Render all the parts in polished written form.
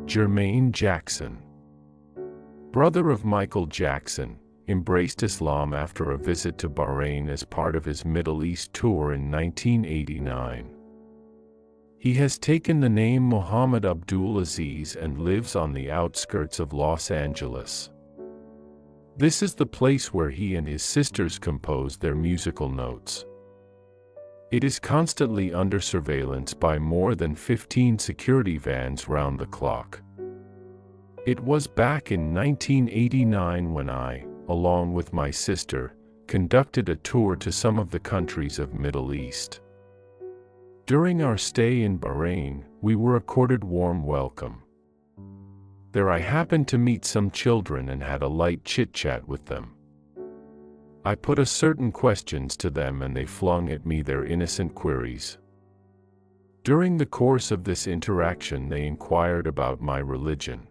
Jermaine Jacksun, brother of Michael Jackson, embraced Islam after a visit to Bahrain as part of his Middle East tour in 1989. He has taken the name Muhammad Abdul Aziz and lives on the outskirts of Los Angeles. This is the place where he and his sisters compose their musical notes. It is constantly under surveillance by more than 15 security vans round the clock. It was back in 1989 when I, along with my sister, conducted a tour to some of the countries of Middle East. During our stay in Bahrain, we were accorded warm welcome. There I happened to meet some children and had a light chit-chat with them. I put certain questions to them and they flung at me their innocent queries. During the course of this interaction they inquired about my religion.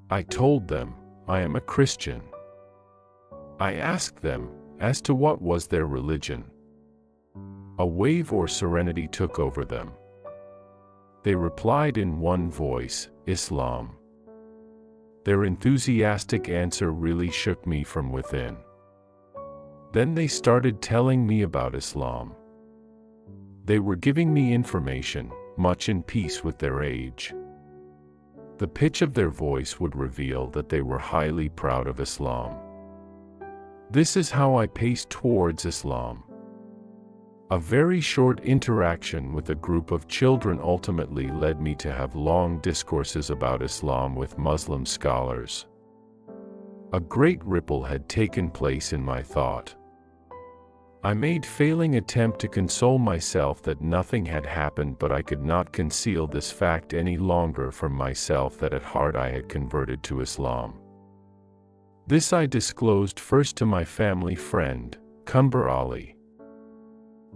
I told them, I am a Christian. I asked them, as to what was their religion. A wave or serenity took over them. They replied in one voice, Islam. Their enthusiastic answer really shook me from within. Then they started telling me about Islam. They were giving me information, much in peace with their age. The pitch of their voice would reveal that they were highly proud of Islam. This is how I paced towards Islam. A very short interaction with a group of children ultimately led me to have long discourses about Islam with Muslim scholars. A great ripple had taken place in my thought. I made failing attempt to console myself that nothing had happened, but I could not conceal this fact any longer from myself that at heart I had converted to Islam. This I disclosed first to my family friend, Kunbar Ali.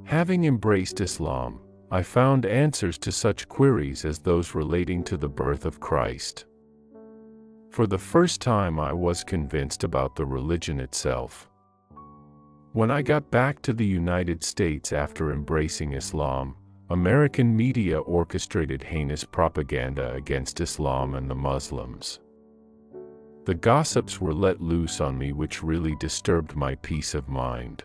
Having embraced Islam, I found answers to such queries as those relating to the birth of Christ. For the first time I was convinced about the religion itself. When I got back to the United States after embracing Islam, American media orchestrated heinous propaganda against Islam and the Muslims. The gossips were let loose on me, which really disturbed my peace of mind.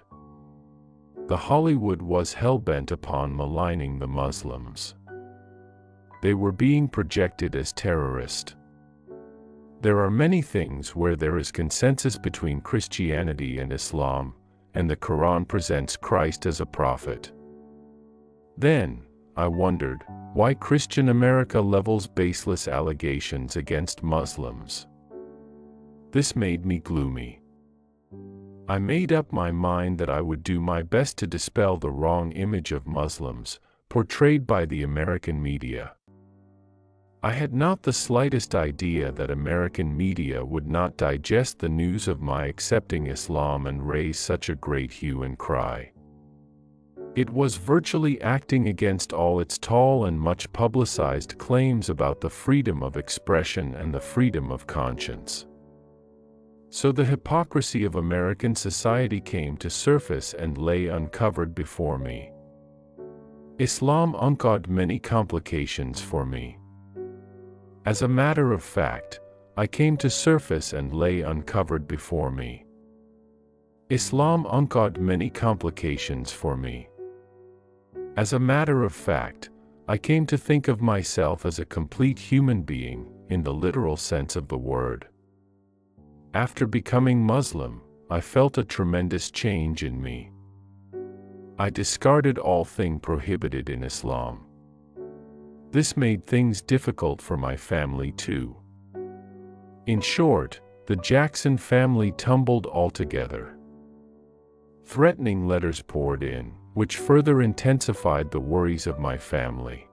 The Hollywood was hell-bent upon maligning the Muslims. They were being projected as terrorists. There are many things where there is consensus between Christianity and Islam, and the Quran presents Christ as a prophet. Then, I wondered, why Christian America levels baseless allegations against Muslims. This made me gloomy. I made up my mind that I would do my best to dispel the wrong image of Muslims, portrayed by the American media. I had not the slightest idea that American media would not digest the news of my accepting Islam and raise such a great hue and cry. It was virtually acting against all its tall and much publicized claims about the freedom of expression and the freedom of conscience. So the hypocrisy of American society came to surface and lay uncovered before me. Islam uncovered many complications for me. As a matter of fact, I came to surface and lay uncovered before me. Islam uncovered many complications for me. As a matter of fact, I came to think of myself as a complete human being, in the literal sense of the word. After becoming Muslim, I felt a tremendous change in me. I discarded all things prohibited in Islam. This made things difficult for my family too. In short, the Jacksun family tumbled altogether. Threatening letters poured in, which further intensified the worries of my family.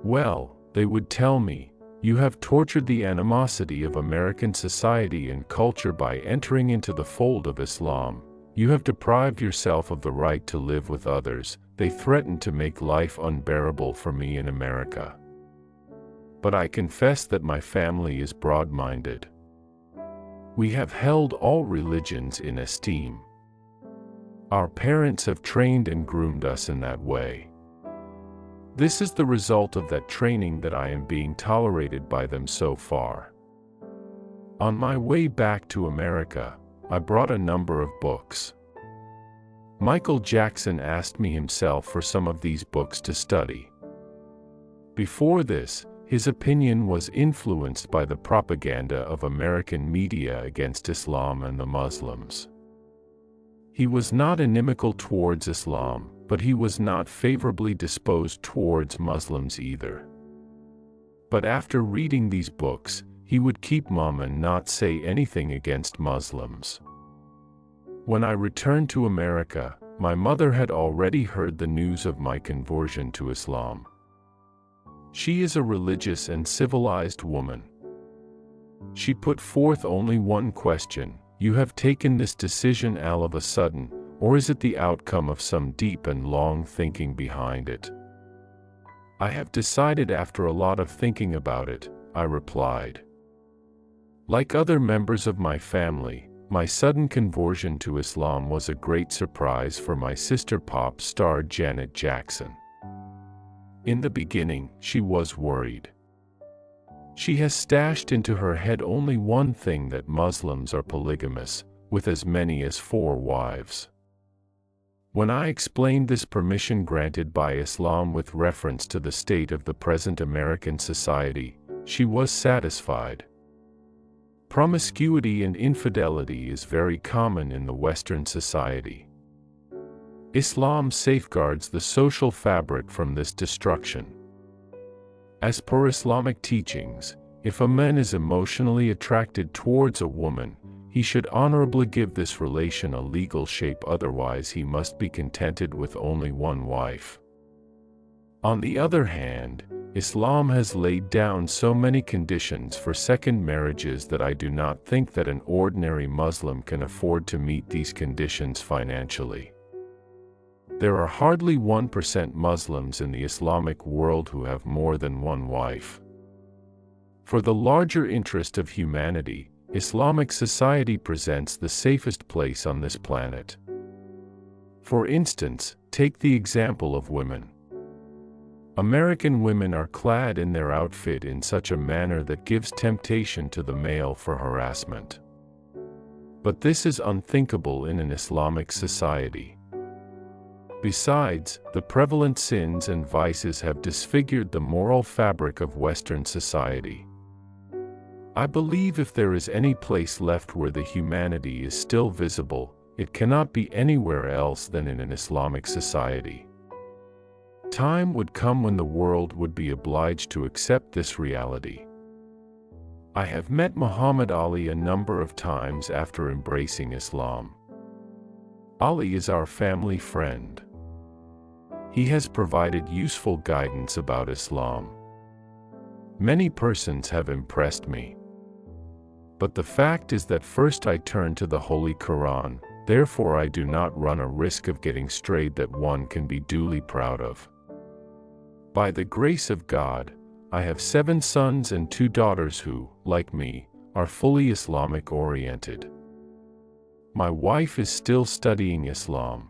Well, they would tell me, you have tortured the animosity of American society and culture by entering into the fold of Islam. You have deprived yourself of the right to live with others. They threatened to make life unbearable for me in America. But I confess that my family is broad-minded. We have held all religions in esteem. Our parents have trained and groomed us in that way. This is the result of that training that I am being tolerated by them so far. On my way back to America, I brought a number of books. Michael Jackson asked me himself for some of these books to study. Before this, his opinion was influenced by the propaganda of American media against Islam and the Muslims. He was not inimical towards Islam, but he was not favorably disposed towards Muslims either. But after reading these books, he would keep mum and not say anything against Muslims. When I returned to America, my mother had already heard the news of my conversion to Islam. She is a religious and civilized woman. She put forth only one question: you have taken this decision all of a sudden, or is it the outcome of some deep and long thinking behind it? I have decided after a lot of thinking about it, I replied. Like other members of my family, my sudden conversion to Islam was a great surprise for my sister pop star Janet Jackson. In the beginning, she was worried. She has stashed into her head only one thing: that Muslims are polygamous, with as many as 4 wives. When I explained this permission granted by Islam with reference to the state of the present American society, she was satisfied. Promiscuity and infidelity is very common in the Western society. Islam safeguards the social fabric from this destruction. As per Islamic teachings, if a man is emotionally attracted towards a woman, he should honorably give this relation a legal shape, otherwise he must be contented with only one wife. On the other hand, Islam has laid down so many conditions for second marriages that I do not think that an ordinary Muslim can afford to meet these conditions financially. There are hardly 1% Muslims in the Islamic world who have more than one wife. For the larger interest of humanity, Islamic society presents the safest place on this planet. For instance, take the example of women. American women are clad in their outfit in such a manner that gives temptation to the male for harassment. But this is unthinkable in an Islamic society. Besides, the prevalent sins and vices have disfigured the moral fabric of Western society. I believe if there is any place left where the humanity is still visible, it cannot be anywhere else than in an Islamic society. Time would come when the world would be obliged to accept this reality. I have met Muhammad Ali a number of times after embracing Islam. Ali is our family friend. He has provided useful guidance about Islam. Many persons have impressed me. But the fact is that first I turn to the Holy Quran, therefore I do not run a risk of getting strayed that one can be duly proud of. By the grace of God, I have 7 sons and 2 daughters who, like me, are fully Islamic oriented. My wife is still studying Islam,